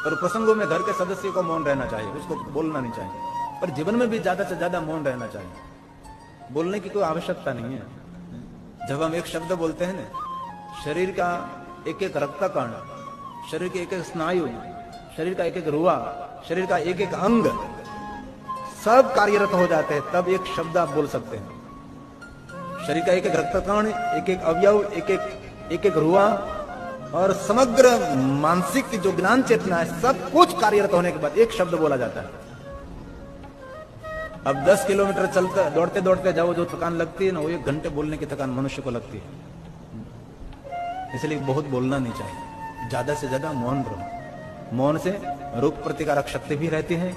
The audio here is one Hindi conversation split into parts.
और प्रसंगों में घर के सदस्य को मौन रहना चाहिए, उसको बोलना नहीं चाहिए, पर जीवन में भी ज्यादा से ज्यादा मौन रहना चाहिए। बोलने की कोई आवश्यकता नहीं है। जब हम एक शब्द बोलते हैं ना, शरीर का एक एक रक्त कण, शरीर के एक एक स्नायु, शरीर का एक एक रुआ, शरीर का एक एक अंग सब कार्यरत हो जाते हैं, तब एक शब्द आप बोल सकते हैं। शरीर का एक एक रक्त कण, एक एक अवयव, एक एक रुआ और समग्र मानसिक जो ज्ञान चेतना है, सब कुछ कार्यरत होने के बाद एक शब्द बोला जाता है। अब 10 किलोमीटर चलते दौड़ते दौड़ते जाओ, जो थकान लगती है ना, वो 1 घंटे बोलने की थकान मनुष्य को लगती है। इसलिए बहुत बोलना नहीं चाहिए, ज्यादा से ज्यादा मौन रहो। मौन से रोग प्रतिकारक शक्ति भी रहती है,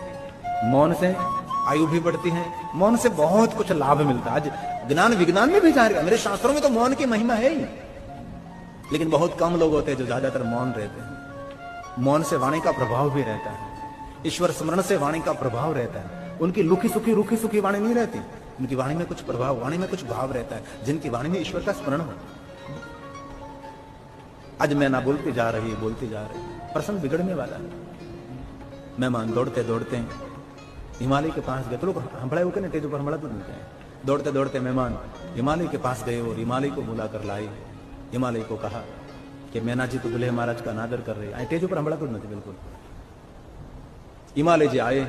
मौन से आयु भी बढ़ती है, मौन से बहुत कुछ लाभ मिलता है। आज ज्ञान विज्ञान में भी जाहिर है, मेरे शास्त्रों में तो मौन की महिमा है ही, लेकिन बहुत कम लोग होते हैं जो ज्यादातर मौन रहते हैं। मौन से वाणी का प्रभाव भी रहता है, ईश्वर स्मरण से वाणी का प्रभाव रहता है। उनकी रूखी सुखी वाणी नहीं रहती, उनकी वाणी में कुछ प्रभाव, वाणी में कुछ भाव रहता है, जिनकी वाणी में ईश्वर का स्मरण हो। आज मैं ना बोलती जा रही, प्रसंग बिगड़ने वाला है। मेहमान दौड़ते दौड़ते हिमालय के पास गए, तो लोग हंबड़ा होकर ना तेजो पर हंबड़ा तो मिलते हैं। दौड़ते दौड़ते मेहमान हिमालय के पास गए और हिमालय को बुलाकर लाए। हिमालय को कहा कि मैना जी तो दुल्हे महाराज का अनादर कर रहे हैं, तेजो पर हंबड़ा तो नहीं बिल्कुल। हिमालय जी आए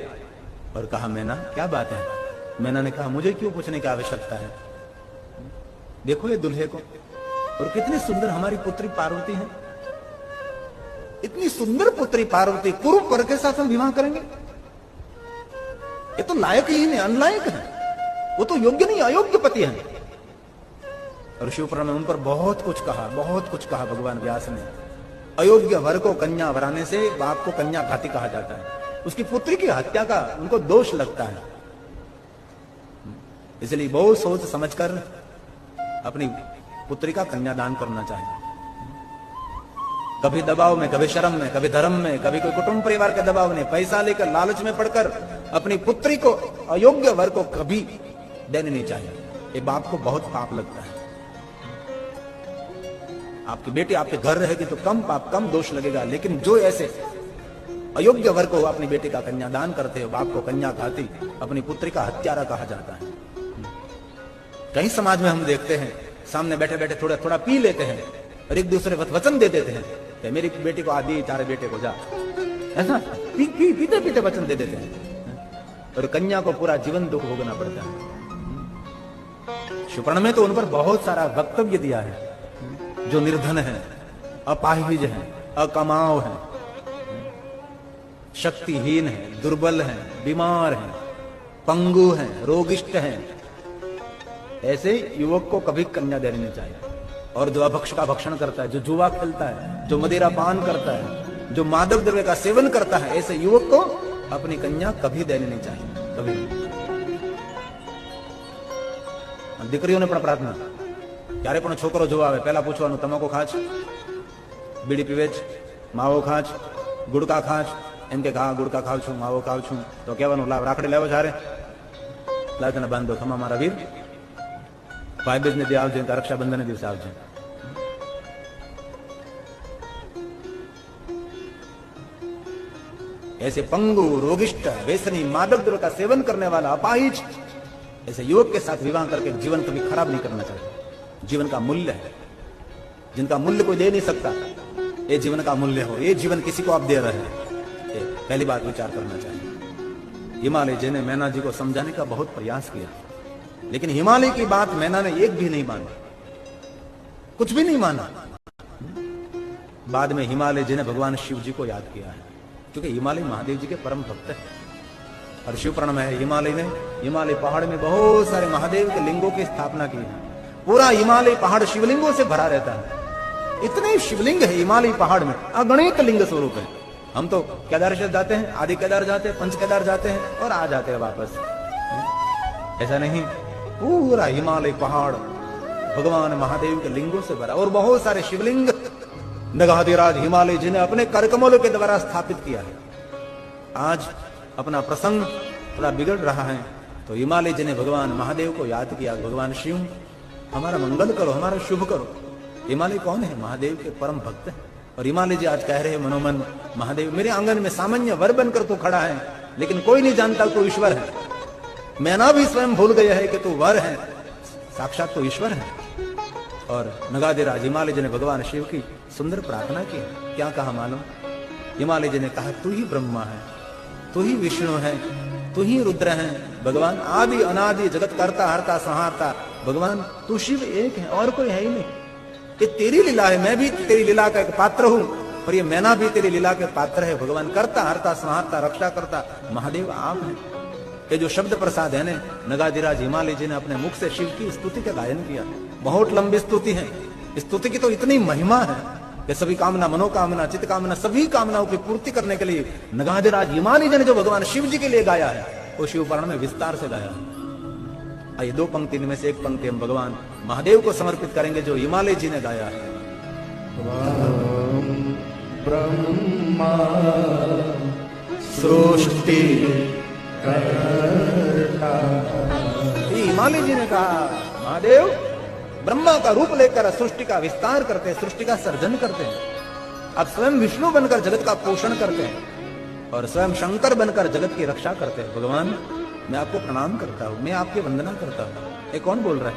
और कहा, मैना क्या बात है? मैना ने कहा, मुझे क्यों पूछने की आवश्यकता है, देखो ये दुल्हे को, और कितनी सुंदर हमारी पुत्री पार्वती है। इतनी सुंदर पुत्री पार्वती, कुरूप वर के साथ हम विवाह करेंगे? ये तो लायक ही नहीं, अनलायक है, वो तो योग्य नहीं, अयोग्य पति है। और शिवपुराण में उन पर बहुत कुछ कहा भगवान व्यास ने। अयोग्य वर को कन्या वराने से बाप को कन्या घाती कहा जाता है, उसकी पुत्री की हत्या का उनको दोष लगता है। इसलिए बहुत सोच समझकर अपनी पुत्री का कन्यादान करना चाहिए। कभी दबाव में, कभी शर्म में, कभी धर्म में, कभी कोई कुटुंब परिवार के दबाव में, पैसा लेकर लालच में पड़कर अपनी पुत्री को, अयोग्य वर को कभी देनी नहीं चाहिए। ये बाप को बहुत पाप लगता है। आपकी बेटी आपके घर रहेगी तो कम पाप, कम दोष लगेगा, लेकिन जो ऐसे अयोग्य वर को अपनी बेटी का कन्यादान करते हो, बाप को कन्या घाती, अपनी पुत्री का हत्यारा कहा जाता है। कई समाज में हम देखते हैं, सामने बैठे बैठे थोड़ा थोड़ा पी लेते हैं और एक दूसरे वचन दे देते हैं कि मेरी बेटी को आदि, तारे बेटे को जा, ऐसा पीते पीते वचन दे देते हैं, और कन्या को पूरा जीवन दुख भोगना पड़ता है। शिवपुराण में तो उन पर बहुत सारा वक्तव्य दिया है। जो निर्धन है, अपाहिज है, अकमाओ है, शक्तिहीन है, दुर्बल है, बीमार है, पंगु है, रोगिष्ट है, ऐसे युवक को कभी कन्या देनी नहीं चाहिए। और जो अभक्ष का भक्षण करता है, जो जुआ खेलता है, जो मदिरा पान करता है, जो मादक द्रव्य का सेवन करता है, ऐसे युवक को अपनी कन्या कभी देनी नहीं चाहिए, कभी नहीं। દીકરીઓને પણ પ્રાર્થના, ક્યારે પણ છોકરો જોવા આવે પહેલા પૂછવાનું, તમાકુ ખાચ, બીડી પીવે છે, માવો ખાચ, ગુડકા ખાચ? એમ કે હા ગુડકા ખાવ છું, માવો ખાવ છું, તો કહેવાનું લાવ રાખડી લાવો છારે, લાવ તને બાંધો ખમા મારા વીર, ભાઈ બીજ ને દી આવજે, રક્ષાબંધન દિવસે આવજે। ऐसे पंगु, रोगिष्ट, व्यसनी, मादक द्रव्य का सेवन करने वाला, अपाहिज, ऐसे युवक के साथ विवाह करके जीवन कभी खराब नहीं करना चाहिए। जीवन का मूल्य है, जिनका मूल्य कोई दे नहीं सकता, ये जीवन का मूल्य हो, ये जीवन किसी को आप दे रहे हैं, ये पहली बात विचार करना चाहिए। हिमालय जी ने मैना जी को समझाने का बहुत प्रयास किया, लेकिन हिमालय की बात मैना ने एक भी नहीं मानी, कुछ भी नहीं माना। बाद में हिमालय जी ने भगवान शिव जी को याद किया है, क्योंकि हिमालय महादेव जी के परम भक्त है। और शिवपुराण में है, हिमालय पहाड़ में बहुत सारे महादेव के लिंगों की स्थापना की है। पूरा हिमालय पहाड़ शिवलिंगों से भरा रहता है, इतने शिवलिंग है हिमालय पहाड़ में, अगणित लिंग स्वरूप है। हम तो केदार जाते हैं, आदि केदार जाते हैं, पंच केदार जाते हैं और आ जाते हैं वापस, ऐसा नहीं। पूरा हिमालय पहाड़ भगवान महादेव के लिंगों से भरा, और बहुत सारे शिवलिंग नगाधिराज हिमालय जी ने अपने करकमलों के द्वारा स्थापित किया है। आज अपना प्रसंग थोड़ा बिगड़ रहा है, तो हिमालय जी ने भगवान महादेव को याद किया, भगवान शिव हमारा मंगल करो, हमारा शुभ करो। हिमालय कौन है? महादेव के परम भक्त है। और हिमालय जी आज कह रहे हैं मनोमन, महादेव मेरे आंगन में सामान्य वर बनकर तू खड़ा है, लेकिन कोई नहीं जानता तू ईश्वर है। मैना भी स्वयं भूल गया है कि तू वर है, साक्षात तो ईश्वर है। और नगाधिराज हिमालय जी ने भगवान शिव की सुंदर प्रार्थना की। क्या कहा मालूम? हिमालय जी ने कहा तू ही ब्रह्मा है, तू ही विष्णु है, तू ही रुद्र है। भगवान आदि अनादि जगत करता हरता संहारता भगवान तू शिव एक है, और कोई है ही नहीं। ये तेरी लीला है, मैं भी तेरी लीला का एक पात्र हूं, और ये मैना भी तेरी लीला के पात्र है। भगवान करता हरता संहारता रक्षा करता महादेव आप हैं। ये जो शब्द प्रसाद है ना, नगाधिराज हिमालय जी ने अपने मुख से शिव की स्तुति का गायन किया। बहुत लंबी स्तुति है। स्तुति की तो इतनी महिमा है कि सभी कामना मनोकामना चित्त कामना सभी कामनाओं की पूर्ति करने के लिए नगाधिराज हिमालय जी ने जो भगवान शिव जी के लिए गाया है वो शिव पुराण में विस्तार से गाया है। आइए दो पंक्ति इनमें से एक पंक्ति हम भगवान महादेव को समर्पित करेंगे जो हिमालय जी ने गाया है। ब्रह्मा सृष्टि हिमालय जी ने कहा महादेव ब्रह्मा का रूप लेकर सृष्टि का विस्तार करते हैं, सृष्टि का सर्जन करते हैं। आप स्वयं विष्णु बनकर जगत का पोषण करते हैं और स्वयं शंकर बनकर जगत की रक्षा करते हैं। भगवान मैं आपको प्रणाम करता हूं, मैं आपकी वंदना करता हूं। ये कौन बोल रहा है?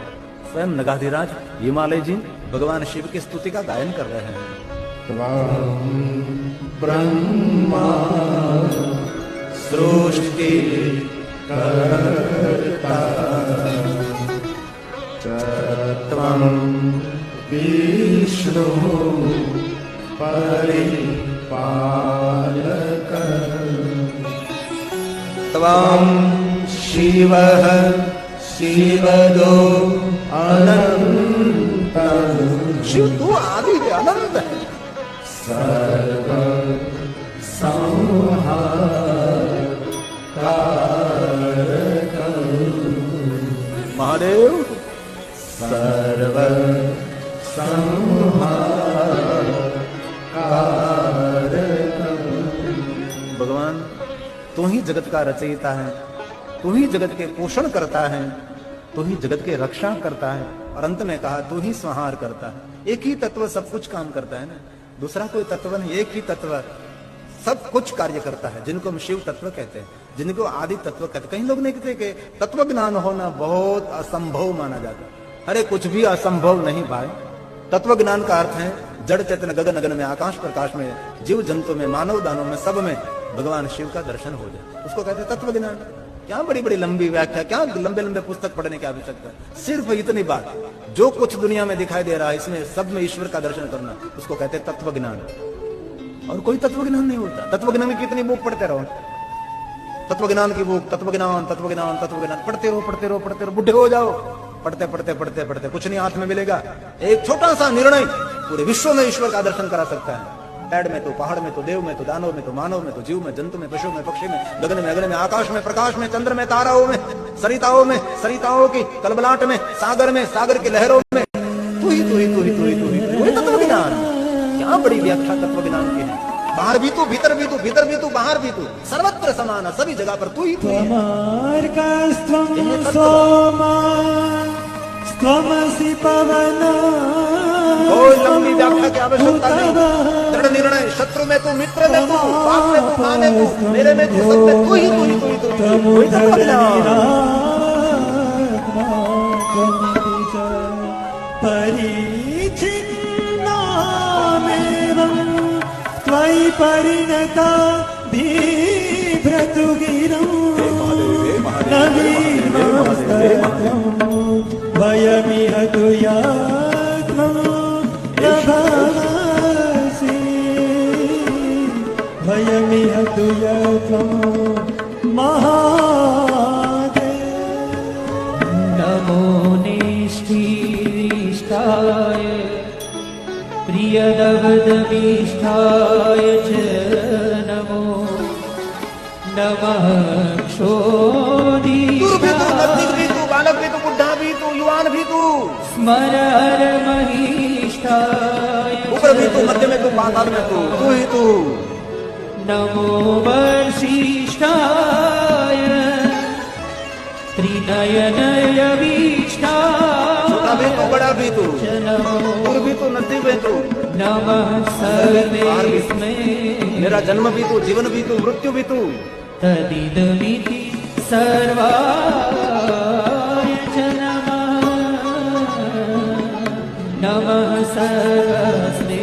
स्वयं नगाधिराज हिमालय जी भगवान शिव की स्तुति का गायन कर रहे हैं। ब्रह्मा सृष्टि कर्ता त्वं विष्णु परिपालक त्वं शिवः शिवदो अनंत शिव तू आदि अनंत है। सर्व संहार महादेव सर्व संहार भगवान तू ही जगत का रचयिता है, तू ही जगत के पोषण करता है, तू ही जगत के रक्षा करता है। और अंत में कहा तू ही संहार करता है। एक ही तत्व सब कुछ काम करता है ना, दूसरा कोई तत्व नहीं, एक ही तत्व सब कुछ कार्य करता है, जिनको हम शिव तत्व कहते हैं, जिनको आदि तत्व कहते हैं। कई लोग नहीं कहते कि तत्व ज्ञान होना बहुत असंभव माना जाता है। अरे कुछ भी असंभव नहीं भाई। तत्व ज्ञान का अर्थ है जड़ चेतन गगन अगन में आकाश प्रकाश में जीव जंतु में मानव दानव में सब में भगवान शिव का दर्शन हो जाए, उसको कहते हैं तत्व ज्ञान। क्या बड़ी बड़ी लंबी व्याख्या, क्या लंबे लंबे पुस्तक पढ़ने की आवश्यकता है? सिर्फ इतनी बात, जो कुछ दुनिया में दिखाई दे रहा है इसमें सब में ईश्वर का दर्शन करना, उसको कहते हैं तत्व ज्ञान। और कोई तत्व ज्ञान नहीं होता। तत्व ज्ञान की कितनी बुक पढ़ते रहो, तत्व ज्ञान की बुक, तत्व ज्ञान तत्व ज्ञान तत्व ज्ञान पढ़ते रहो पढ़ते रहो पढ़ते रहो, बुढ़े हो जाओ पढ़ते पढ़ते पढ़ते पढ़ते कुछ नहीं हाथ में मिलेगा। एक छोटा सा निर्णय पूरे विश्व में ईश्वर का दर्शन करा सकता है। पेड़ में तो, पहाड़ में तो, देव में तो, दानव में तो, मानव में तो, जीव में, जंतु में, पशु में, पक्षी में, गगन में, अगन में, आकाश में, प्रकाश में, चंद्र में, ताराओं में, सरिताओं की कलबलाट में, सागर की लहरों में, तू ही तत्व ज्ञान। क्या बड़ी व्याख्या तत्व ज्ञान की है। बाहर भी तू, भीतर भी तू, भीतर भी तू, बाहर भी तू, सर्वत्र समान, सभी जगह पर तू ही तू है। कोई लंबी व्याख्या की आवश्यकता नहीं। दृढ़ निर्णय, शत्रु में तू, मित्र में तू, बाप में तू, माँ में तू, मेरे में तू, सब में तू ही त्वयि परिणता बिभ्रतु गिरं वयमिह तुयात्मं प्रभवासि वयमिह तुयात्मं महादेव। नमो निष्ठीष्टाय प्रियदवदमीष्ठाय च नमो नमः क्षोधिष्ठाय बालक भी तू, बुढ़ा भी तू, युवान भी तू, स्मरहर महिष्ठाय ऊपर भी तू, मध्य में तू, पाताल में तू, तू ही तू। नमो वर्षिष्ठाय त्रिनयनयवीष्ठाय छोटा भी तू, बड़ा भी तू, नमो दूर भी तू, नजदीक भी तू, नमः सर्वेस्मै मेरा जन्म भी तू, जीवन भी तू, मृत्यु भी तू। तदिदमिति सर्वाय च नमः सर्वस्मै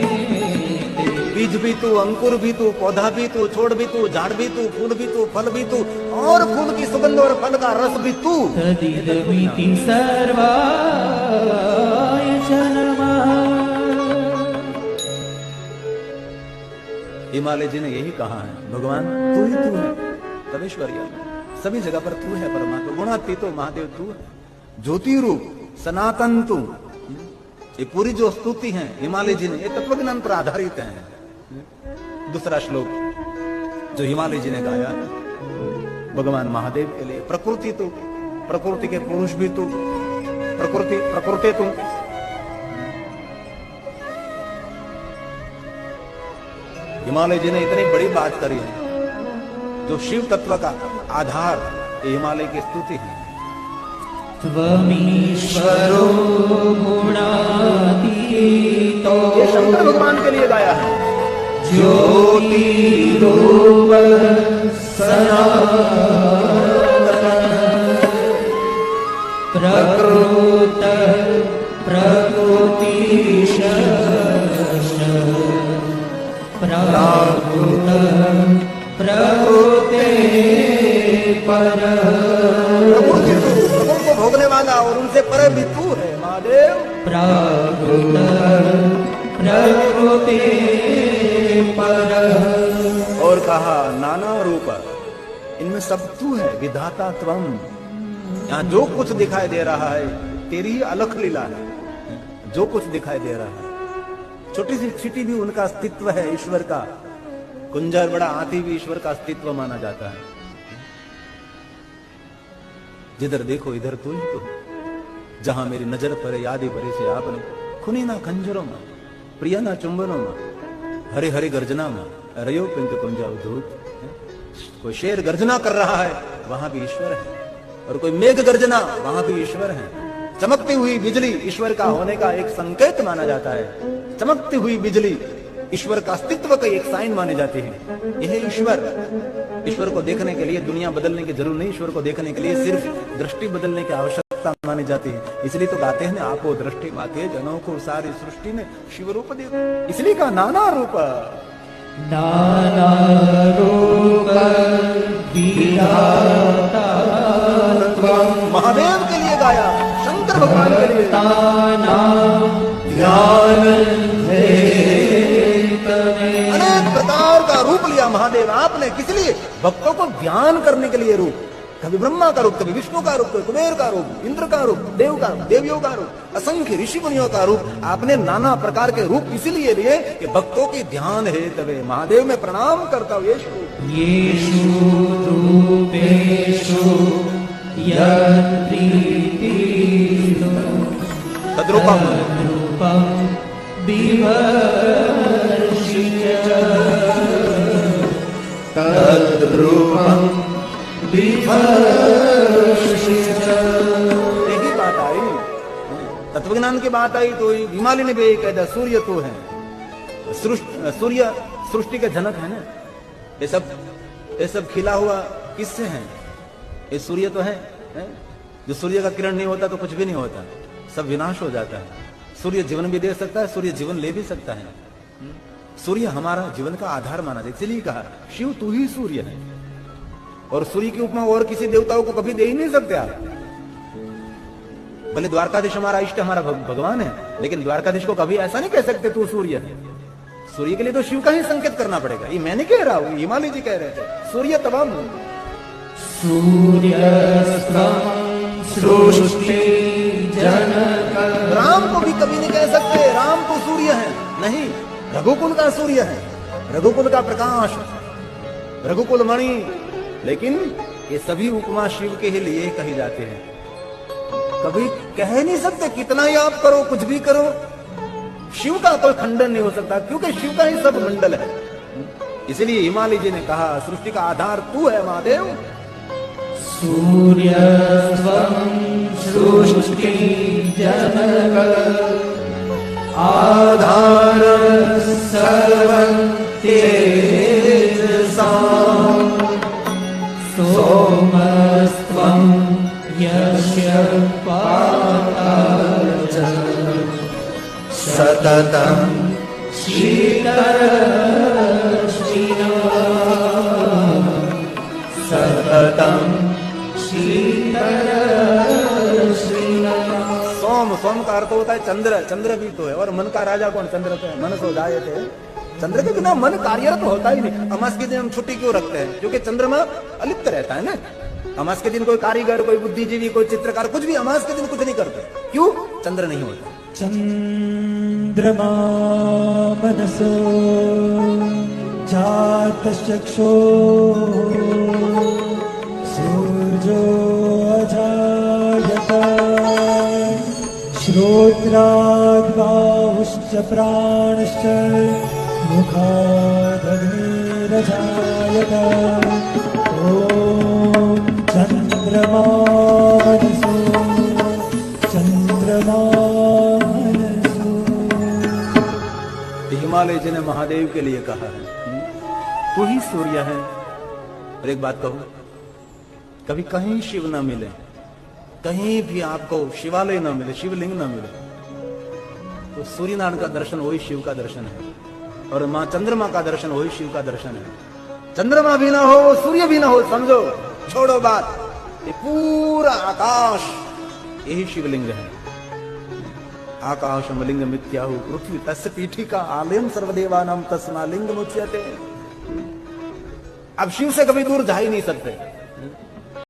बीज भी तू, अंकुर भी तू, पौधा भी तू, छोड़ भी तू, झाड़ भी तू, फूल भी तू, फल भी तू, और फूल की सुगंध और फल का रस भी तू। तदिदमिति सर्वाय च नमः। हिमालय जी ने यही कहा है, भगवान तू ही तू है, तवेश्वरिया सभी जगह पर तू है परमात्मा, गुणातीतो महादेव तू है, ज्योति रूप सनातन तू। ये पूरी जो स्तुति है हिमालय जी ने, ये तत्वज्ञान पर आधारित है। दूसरा श्लोक जो हिमालय जी ने गाया भगवान महादेव के लिए, प्रकृति तू, प्रकृति के पुरुष भी तू, प्रकृति तू। हिमालय जी ने इतनी बड़ी बात करी है, जो शिव तत्व का आधार ये हिमालय की स्तुति है। त्वमीश्वरो गुणातीतो ये शंकर भगवान के लिए गाया है। ज्योतिरूप सनातन प्रकृत प्रकृतिश प्राकृत प्रकृते पर प्रभु को भोगने वाला और उनसे परे भी तू है महादेव। प्राकृत प्रकृते पर और कहा नाना रूप, इनमें सब तू है, विधाता त्वम। यहाँ जो कुछ दिखाई दे रहा है तेरी ही अलख लीला है। जो कुछ दिखाई दे रहा है, छोटी सी चींटी भी उनका अस्तित्व है ईश्वर का, कुंजर बड़ा हाथी भी ईश्वर का अस्तित्व माना जाता है। जिधर देखो इधर तू ही तो, जहां मेरी नजर पड़े याद ही परे से आपने, खुनी ना खंजरों में, प्रिया ना चुंबनों में, हरे हरे गर्जना में, रयो पिंक कुंजा धूत। कोई शेर गर्जना कर रहा है वहां भी ईश्वर है, और कोई मेघ गर्जना वहां भी ईश्वर है। चमकती हुई बिजली ईश्वर का होने का एक संकेत माना जाता है। चमकती हुई बिजली ईश्वर का अस्तित्व का एक साइन माने जाती है। यह ईश्वर, ईश्वर को देखने के लिए दुनिया बदलने की जरूरत नहीं, ईश्वर को देखने के लिए सिर्फ दृष्टि बदलने की आवश्यकता मानी जाती है। इसलिए तो गाते हैं ना, आपो दृष्टि माते जनों को सारी सृष्टि में शिव रूप दे, इसलिए का नाना रूप। नाना रूप विधाता त्वं महादेव के लिए गाया, शंकर भगवान के लिए। ध्यान अनेक प्रकार का रूप लिया महादेव आपने, किस लिए? भक्तों को ध्यान करने के लिए रूप। कभी ब्रह्मा का रूप, कभी विष्णु का रूप, कभी कुबेर का रूप, इंद्र का रूप, देव का रूप, देवियों का रूप, असंख्य ऋषि मुनियों का रूप। आपने नाना प्रकार के रूप इसीलिए लिए कि भक्तों की ध्यान है। तवे महादेव में प्रणाम करता हूँ। येषु रूपेषु यत्प्रीतिर्नो तद्रूपम रूपं विवर्षिय तद्रूपं विवर्षिय। यही बात आई, तत्वज्ञान की बात आई तो हिमालय ने भी यही कह दिया, सूर्य तो है। सूर्य सृष्टि के जनक है ना। ये सब खिला हुआ किससे है? ये सूर्य तो है? जो सूर्य का किरण नहीं होता तो कुछ भी नहीं होता, सब विनाश हो जाता है। सूर्य जीवन भी दे सकता है, सूर्य जीवन ले भी सकता है। सूर्य हमारा जीवन का आधार माना जाए, इसलिए कहा शिव तू ही सूर्य है। और सूर्य की उपमा और किसी देवताओं को कभी दे ही नहीं सकते आप। भले द्वारकाधीश हमारा इष्ट, हमारा भगवान है, लेकिन द्वारकाधीश को कभी ऐसा नहीं कह सकते तू सूर्य है। सूर्य के लिए तो शिव का ही संकेत करना पड़ेगा। ये मैं नहीं कह रहा हूं, हिमालय जी कह रहे थे। सूर्य तमाम सृष्टि जनक। राम को भी कभी नहीं कह सकते राम तो सूर्य है, नहीं, रघुकुल का सूर्य है, रघुकुल का प्रकाश, रघुकुल मणि। लेकिन ये सभी उपमा शिव के ही लिए कही जाते हैं। कभी कह नहीं सकते कितना ही आप करो, कुछ भी करो, शिव का कोई खंडन नहीं हो सकता, क्योंकि शिव का ही सब मंडल है। इसलिए हिमालय जी ने कहा सृष्टि का आधार तू है महादेव। सूर्य सृष्टि जनक आधार सर्वं तेजसाम् सोमस्त्वं यस्य पाताल च सततं शीतरश्रिना सततं शीतरश्रिना। सोम, सोम का अर्थ होता है चंद्र, चंद्र भी तो है। और मन का राजा कौन? चंद्र तो है। मन सो जायते है। चंद्र के बिना मन कार्यरत होता ही नहीं। अमास के दिन हम छुट्टी क्यों रखते हैं? क्योंकि चंद्रमा अलिप्त रहता है ना। अमास के दिन कोई कारीगर, कोई बुद्धिजीवी, कोई चित्रकार कुछ भी अमास के दिन कुछ नहीं करते। क्यों? चंद्र नहीं होता। चंद्रमा मनसो जातश्चक्षो सूर्यो अजायत श्रोत्राद्बाहुश्च प्राणश्च मुखादग्निरजायत। ॐ चन्द्रमा मनसो चन्द्रमा मनसो। हिमालय जी ने महादेव के लिए कहा है, तू ही सूर्य है। और एक बात कहूं, कभी कहीं शिव ना मिले, कहीं भी आपको शिवालय ना मिले, शिवलिंग ना मिले, तो सूर्य नारायण का दर्शन वही शिव का दर्शन है। और मां चंद्रमा का दर्शन वही शिव का दर्शन है। चंद्रमा भी ना हो, सूर्य भी ना हो, समझो, छोड़ो बात, ये पूरा आकाश यही शिवलिंग है। आकाशम लिंग मिथ्याहु पृथ्वी तस्य पीठिका आलयम सर्वदेवानां तस्मा लिंग मुच्यते। अब शिव से कभी दूर जा ही नहीं सकते।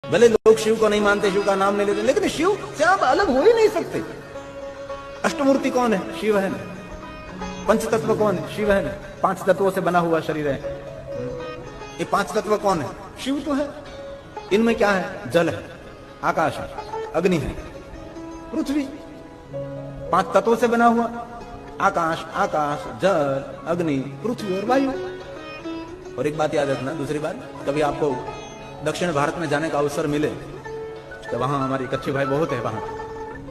भले लोग शिव को नहीं मानते, शिव का नाम नहीं लेते, लेकिन शिव से आप अलग हो ही नहीं सकते। अष्टमूर्ति कौन है? शिव है ना। पंच तत्व कौन है? शिव है ना। 5 तत्वों से बना हुआ शरीर है। ये 5 तत्व कौन है? शिव तो है। इनमें क्या है? जल है, आकाश है, अग्नि है, पृथ्वी। 5 तत्वों से बना हुआ आकाश, आकाश, जल, अग्नि, पृथ्वी और वायु। और एक बात याद रखना, दूसरी बात, कभी आपको दक्षिण भारत में जाने का अवसर मिले तो वहां हमारे कच्चे भाई बहुत है वहां,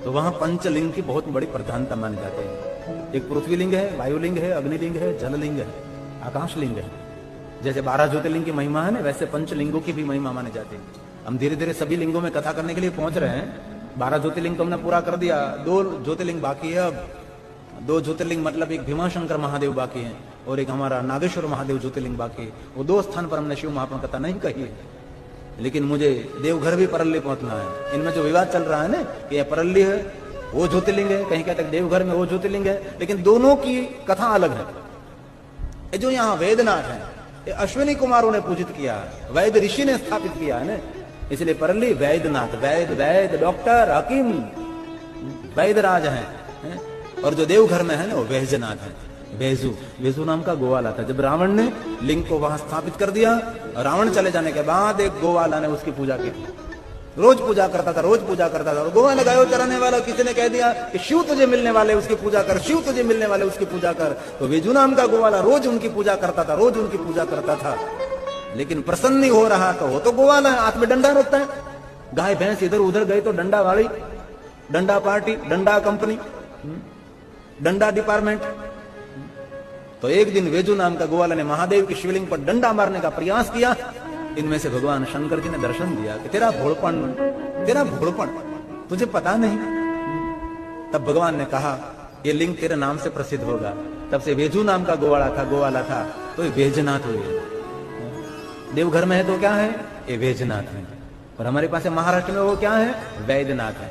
तो वहां पंचलिंग की बहुत बड़ी प्रधानता मानी जाती है। एक पृथ्वीलिंग है, वायुलिंग है, अग्निलिंग है, जललिंग है, आकाशलिंग है। जैसे 12 ज्योतिर्लिंग की महिमा है ना, वैसे पंचलिंगों की भी महिमा मानी जाती है। हम धीरे धीरे सभी लिंगों में कथा करने के लिए पहुंच रहे हैं। 12 ज्योतिर्लिंग तो हमने पूरा कर दिया, 2 ज्योतिर्लिंग बाकी है। अब 2 ज्योतिर्लिंग मतलब एक भीमाशंकर महादेव बाकी है और एक हमारा नागेश्वर महादेव ज्योतिर्लिंग बाकी है। वो 2 स्थान पर हमने शिव महात्मा कथा नहीं कही है, लेकिन मुझे देवघर भी परल्ली पहुंचना है। इनमें जो विवाद चल रहा है ना कि यह परल्ली है, वो ज्योतिर्लिंग है, कहीं कहते हैं देवघर में वो ज्योतिर्लिंग है, लेकिन दोनों की कथा अलग है। ये जो यहाँ वैद्यनाथ है, ये अश्विनी कुमारों ने पूजित किया है, वैद्य ऋषि ने स्थापित किया है ना, इसलिए परल्ली वैद्यनाथ, वैद्य डॉक्टर हकीम वैद्यराज है। और जो देवघर में है ना वो वैजनाथ है, वेजू नाम का गोवाला था। जब रावण ने लिंग को वहां स्थापित कर दिया, रावण चले जाने के बाद एक गोवाला ने उसकी पूजा की। रोज पूजा करता था, रोज पूजा करता था। और गोवाला गायों चराने वाला किसी ने कह दिया कि शिव तुझे मिलने वाले उसकी पूजा कर, शिव तुझे मिलने वाले उसकी पूजा कर। तो वेजू नाम का गोवाला रोज उनकी पूजा करता था, रोज उनकी पूजा करता था। लेकिन प्रसन्न नहीं हो रहा, तो वो तो गोवाला है, हाथ में डंडा रखता है। गाय भैंस इधर उधर गई तो डंडा वाली, डंडा पार्टी, डंडा कंपनी, डंडा डिपार्टमेंट। तो एक दिन वेजू नाम का गोवाला ने महादेव की शिवलिंग पर डंडा मारने का प्रयास किया। इनमें से भगवान शंकर जी ने दर्शन दिया कि तेरा भोड़पन तुझे पता नहीं। तब भगवान ने कहा ये लिंग तेरे नाम से प्रसिद्ध होगा। तब से वेजू नाम का गोवाला था तो ये वेजनाथ हुए। देवघर में है तो क्या है? ये वेजनाथ है। और हमारे पास महाराष्ट्र में वो क्या है? वैद्यनाथ है।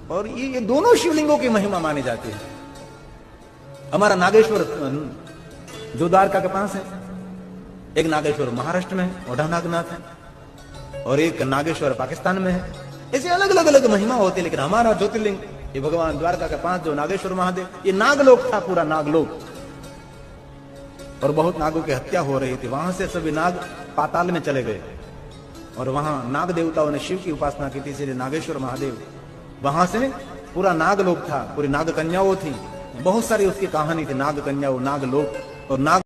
और ये दोनों शिवलिंगों की महिमा मानी जाती है। हमारा नागेश्वर जो द्वारका के पास है, एक नागेश्वर महाराष्ट्र में है, ओढ़ा नागनाथ है, और एक नागेश्वर पाकिस्तान में है। ऐसे अलग अलग महिमा होती है। लेकिन हमारा ज्योतिर्लिंग ये भगवान द्वारका के पास जो नागेश्वर महादेव, ये नागलोक था, पूरा नागलोक। और बहुत नागों की हत्या हो रही थी। वहां से सभी नाग पाताल में चले गए और वहां नाग देवताओं ने शिव की उपासना की थी, इसलिए नागेश्वर महादेव। वहां से पूरा नागलोक था, पूरी नाग कन्याओं थी, बहुत सारी उसकी कहानी थी। नाग कन्याओं, नागलोक और नाग